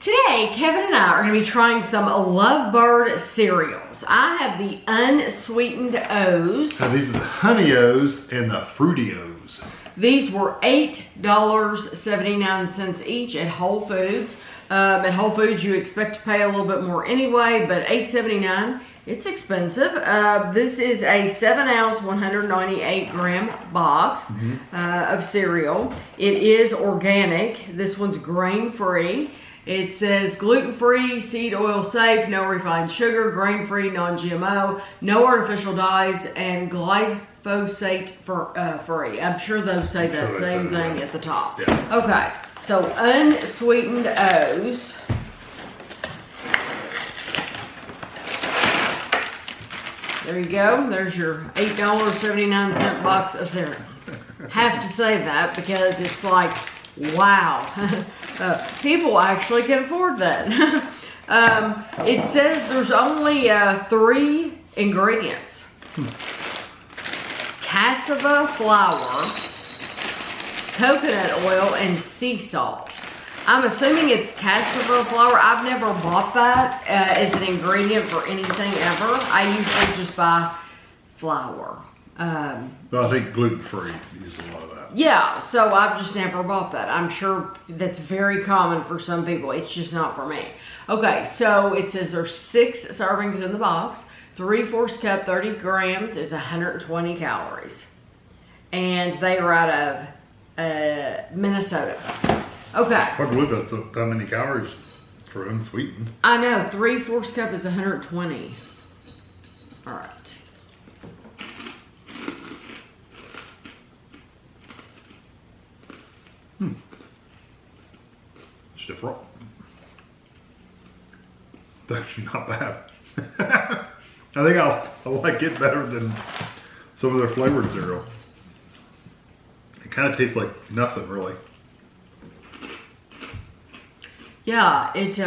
Today, Kevin and I are going to be trying some Lovebird cereals. I have the Unsweetened O's. Now these are the Honey O's and the Fruity O's. These were $8.79 each at Whole Foods. At Whole Foods, you expect to pay a little bit more anyway, but $8.79, it's expensive. This is a 7-ounce, 198-gram box of cereal. It is organic. This one's grain-free. It says gluten-free, seed oil safe, no refined sugar, grain-free, non-GMO, no artificial dyes, and glyphosate free. I'm sure those say that same thing at the top. Yeah. Okay, so Unsweetened O's. There you go. There's your $8.79 box of cereal. Have to say that because it's like, wow. People actually can afford that. It says there's only 3 ingredients. Cassava flour, coconut oil, and sea salt. I'm assuming it's cassava flour. I've never bought that as an ingredient for anything ever. I usually just buy flour. But I think gluten-free use a lot of that. Yeah, so I've just never bought that. I'm sure that's very common for some people. It's just not for me. Okay, so it says there's 6 servings in the box. 3/4 cup, 30 grams is 120 calories. And they are out of Minnesota. Okay. I can't believe that's that many calories for unsweetened. I know, 3/4 cup is 120. All right. It's different. It's actually not bad. I think I like it better than some of their flavored cereal. It kind of tastes like nothing, really. Yeah, it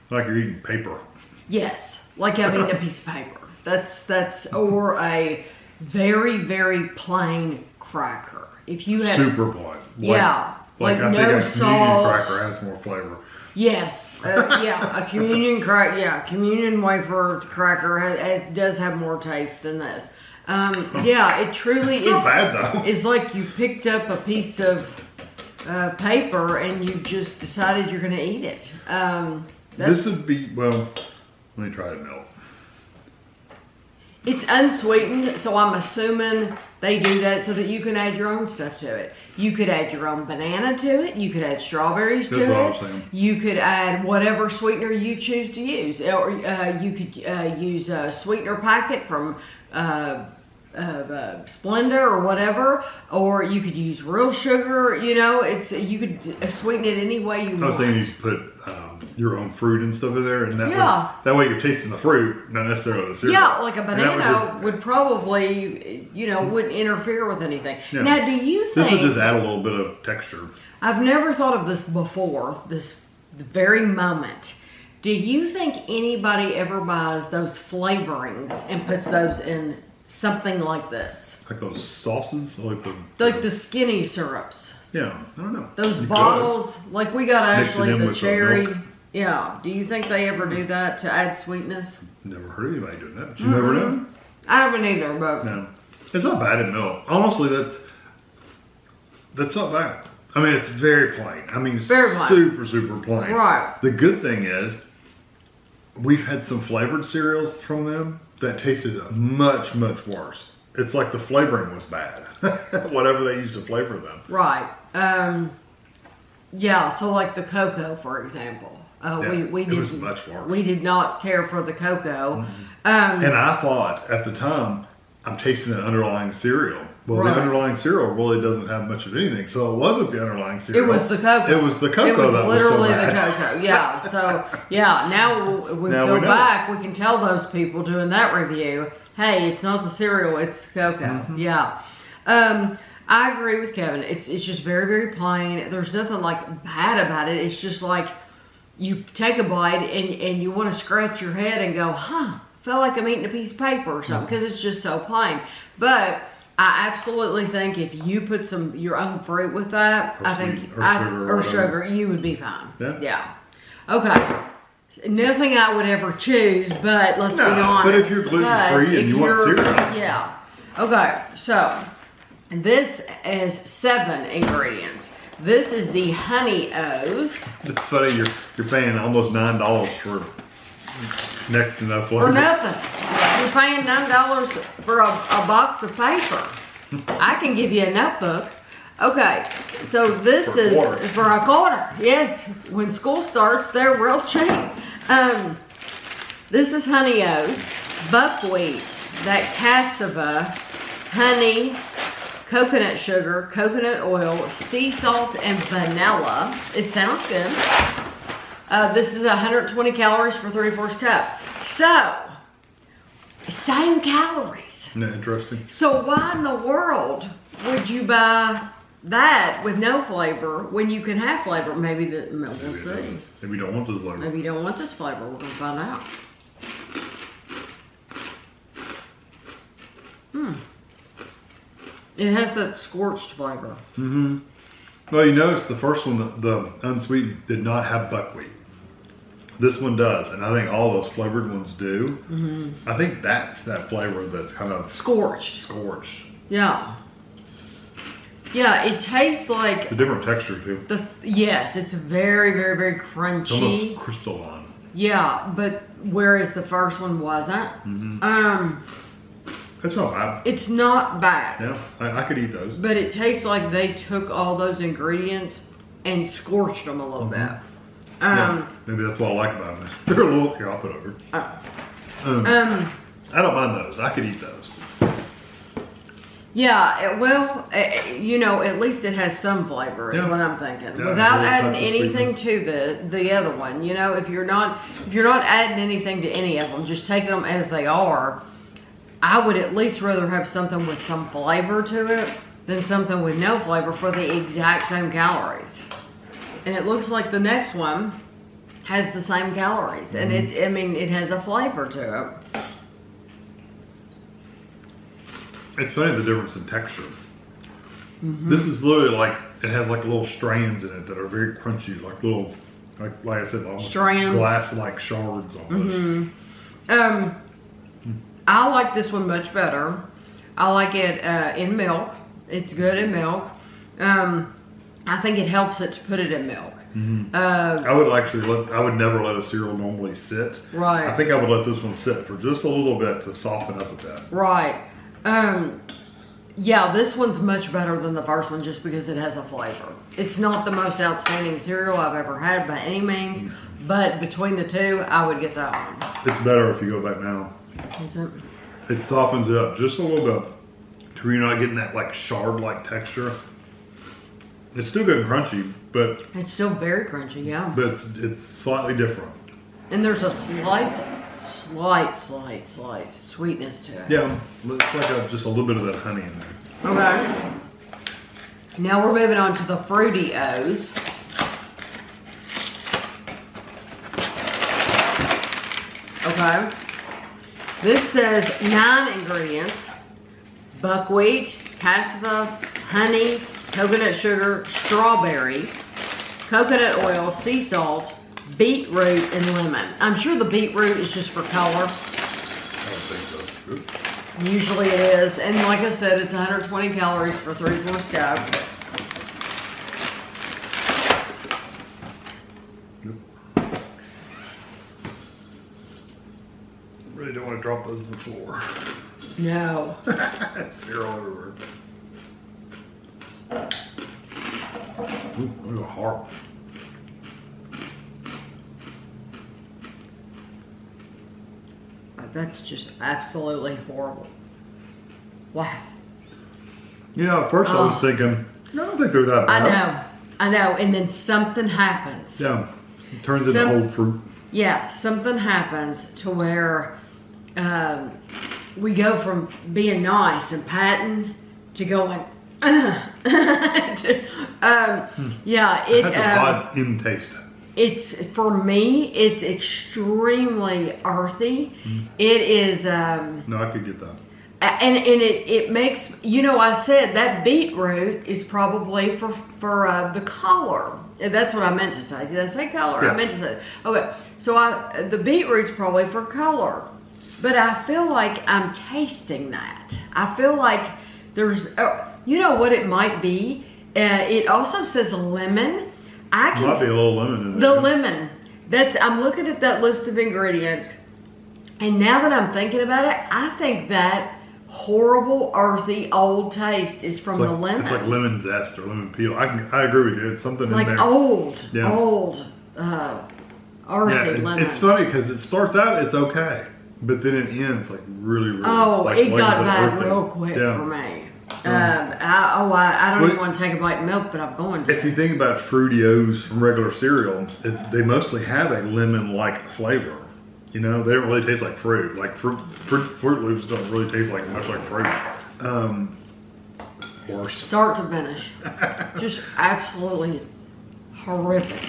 Like you're eating paper. yes, like I'm eating a piece of paper. That's or a very, very plain cracker. If you had Super plain. yeah, like I no think a salt. communion cracker has more flavor. Yes, yeah, a communion cracker. Yeah, communion wafer cracker does have more taste than this. Yeah, it truly It's is. not bad though. It's like you picked up a piece of paper and you just decided you're going to eat it. This would be, well, let me try it now. It's unsweetened, so I'm assuming they do that so that you can add your own stuff to it. You could add your own banana to it. You could add strawberries to That's what I was it. saying. You could add whatever sweetener you choose to use. Or you could use a sweetener packet from Splenda or whatever. Or you could use real sugar. You know, you could sweeten it any way you want. I was thinking you could put your own fruit and stuff in there, and that way you're tasting the fruit, not necessarily the cereal. Yeah, like a banana would probably, wouldn't interfere with anything. Yeah. Now, do you think... This would just add a little bit of texture. I've never thought of this before, this very moment. Do you think anybody ever buys those flavorings and puts those in something like this? Like those sauces? Like the skinny syrups. Yeah, I don't know. Those You bottles, like we got Mix it actually in the with the cherry. milk. Yeah. Do you think they ever do that to add sweetness? Never heard of anybody doing that, but you never know. I haven't either, but... No. It's not bad in milk. Honestly, that's not bad. I mean, it's very plain. I mean, Very plain. super, super plain. Right. The good thing is, we've had some flavored cereals from them that tasted much, much worse. It's like the flavoring was bad. Whatever they used to flavor them. Right. Yeah, so like the cocoa, for example. It was much worse. We did not care for the cocoa. And I thought at the time, I'm tasting the underlying cereal. Well, Right. the underlying cereal really doesn't have much of anything. So it wasn't the underlying cereal. It was the cocoa. It was the cocoa It was that literally was so the bad. cocoa. Yeah. So yeah, now we Now go we know. back. We can tell those people doing that review, hey, it's not the cereal, it's the cocoa. Yeah. I agree with Kevin. It's just very, very plain. There's nothing like bad about it. It's just like you take a bite and you want to scratch your head and go, felt like I'm eating a piece of paper or something because it's just so plain. But I absolutely think if you put your own fruit with that, Or I think sweet- or sugar or sugar, you would be fine. Yeah. Yeah. Okay. Nothing I would ever choose, but let's be honest. But if you're gluten-free and you want cereal. Yeah. Okay, so this is 7 ingredients. This is the Honey O's. It's funny, you're paying almost $9 for next to no flavor. For nothing. You're paying $9 for a box of paper. I can give you a notebook. Okay, so this is for a quarter. Yes, when school starts, they're real cheap. This is Honey O's, buckwheat, that cassava, honey, coconut sugar, coconut oil, sea salt, and vanilla. It sounds good. This is 120 calories for 3/4 cup. So, same calories. Isn't that interesting? So why in the world would you buy that with no flavor when you can have flavor? Maybe we'll see. Maybe you don't want this flavor. Maybe you don't want this flavor. We're gonna find out. It has that scorched flavor. Mm-hmm. Well, you notice the first one, the unsweetened, did not have buckwheat. This one does, and I think all those flavored ones do. Mm-hmm. I think that's that flavor that's kind of scorched. Yeah. Yeah, it tastes like it's a different texture too. Yes, it's very, very, very crunchy. It's almost crystalline. Yeah, but whereas the first one wasn't. Mm-hmm. It's not bad. It's not bad. Yeah, I could eat those. But it tastes like they took all those ingredients and scorched them a little bit. Yeah, maybe that's what I like about them. They're a little. Here, I'll put it over. I don't mind those. I could eat those. Yeah, well, you know, at least it has some flavor. Is what I'm thinking. Yeah, without adding anything to the other one. You know, if you're not adding anything to any of them, just taking them as they are. I would at least rather have something with some flavor to it than something with no flavor for the exact same calories. And it looks like the next one has the same calories, and it has a flavor to it. It's funny the difference in texture. This is literally like it has like little strands in it that are very crunchy, like little, like I said, almost strands, glass-like shards almost. I like this one much better. I like it in milk. It's good in milk. I think it helps it to put it in milk. I would I would never let a cereal normally sit. Right. I think I would let this one sit for just a little bit to soften up a bit. Right. Yeah, this one's much better than the first one just because it has a flavor. It's not the most outstanding cereal I've ever had by any means, but between the two, I would get that one. It's better if you go back now. Is it? It softens it up just a little bit to where you're not getting that like shard-like texture. It's still good and crunchy, but it's still very crunchy, yeah. But it's slightly different. And there's a slight sweetness to it. Yeah, it's like just a little bit of that honey in there. Okay. Now we're moving on to the Fruity O's. Okay. This says 9 ingredients: buckwheat, cassava, honey, coconut sugar, strawberry, coconut oil, sea salt, beetroot, and lemon. I'm sure the beetroot is just for color. I don't think so. Good. Usually it is. And like I said, it's 120 calories for 3/4 cup. Really don't want to drop those on the floor. No. Cereal everywhere. Ooh, look at hard. That's just absolutely horrible. Wow. You know, at first I was thinking, no, I don't think they're that bad. I know. And then something happens. Yeah. It turns into whole fruit. Yeah, something happens to where we go from being nice and patting to going, yeah, it has an odd in taste. It's, for me, it's extremely earthy. It is, no, I could get that. And it makes, you know, I said that beetroot is probably for the color. That's what I meant to say. Did I say color? Yes. I meant to say, okay. So the beetroot's probably for color. But I feel like I'm tasting that. I feel like there's, you know what it might be? It also says lemon. I can Might be a little lemon in there. The lemon. I'm looking at that list of ingredients. And now that I'm thinking about it, I think that horrible, earthy, old taste is from the lemon. It's like lemon zest or lemon peel. I agree with you. It's something like in there. old, earthy Yeah, lemon. it's funny because it starts out, it's okay. But then it ends like really, really. Oh, like, it got bad earthy. real quick Yeah. for me. I don't even want to take a bite of milk, but I'm going to. If you think about Fruity-O's from regular cereal, they mostly have a lemon-like flavor. You know, they don't really taste like fruit. Like Fruit Loops don't really taste like much like fruit. Worse. Start to finish, just absolutely horrific.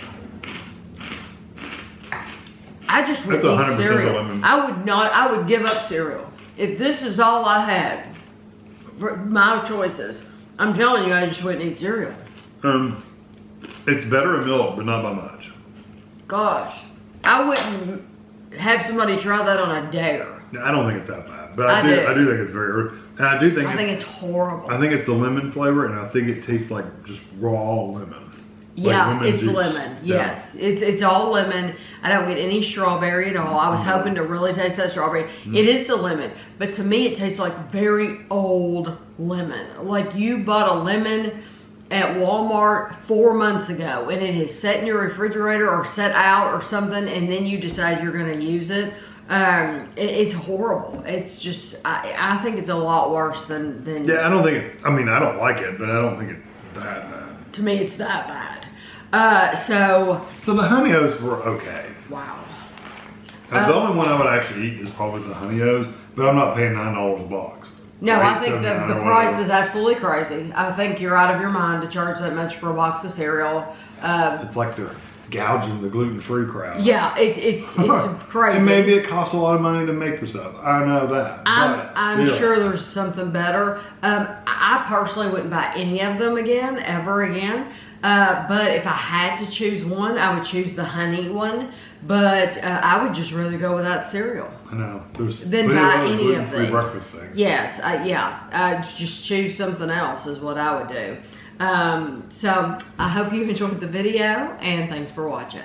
I just would That's eat 100% cereal. lemon. I would not. I would give up cereal if this is all I had. For my choices, I'm telling you, I just wouldn't eat cereal. It's better in milk, but not by much. Gosh, I wouldn't have somebody try that on a dare. I don't think it's that bad, but I do. I do think it's very. And I do think I think it's horrible. I think it's a lemon flavor, and I think it tastes like just raw lemon. Yeah, lemon it's juice. lemon. Yeah. Yes, it's all lemon. I don't get any strawberry at all. I was hoping to really taste that strawberry. It is the lemon, but to me, it tastes like very old lemon. Like you bought a lemon at Walmart 4 months ago, and it is set in your refrigerator or set out or something, and then you decide you're going to use it. It's horrible. It's just I think it's a lot worse than. Yeah, I don't think it's. I mean, I don't like it, but I don't think it's that bad. To me, it's that bad. So the Honey O's were okay. Wow. The only one I would actually eat is probably the Honey O's, but I'm not paying $9 a box. No, Or I think the $8.79 or price whatever. is absolutely crazy. I think you're out of your mind to charge that much for a box of cereal. It's like they're gouging the gluten-free crowd. Yeah, it's crazy. And maybe it costs a lot of money to make the stuff. I know that. I'm still. sure there's something better. I personally wouldn't buy any of them again, ever again. But if I had to choose one, I would choose the honey one. But I would just rather go without cereal. I know. There's Than plenty buy other any of gluten-free these. breakfast things. Yes, I'd just choose something else is what I would do. So I hope you enjoyed the video, and thanks for watching.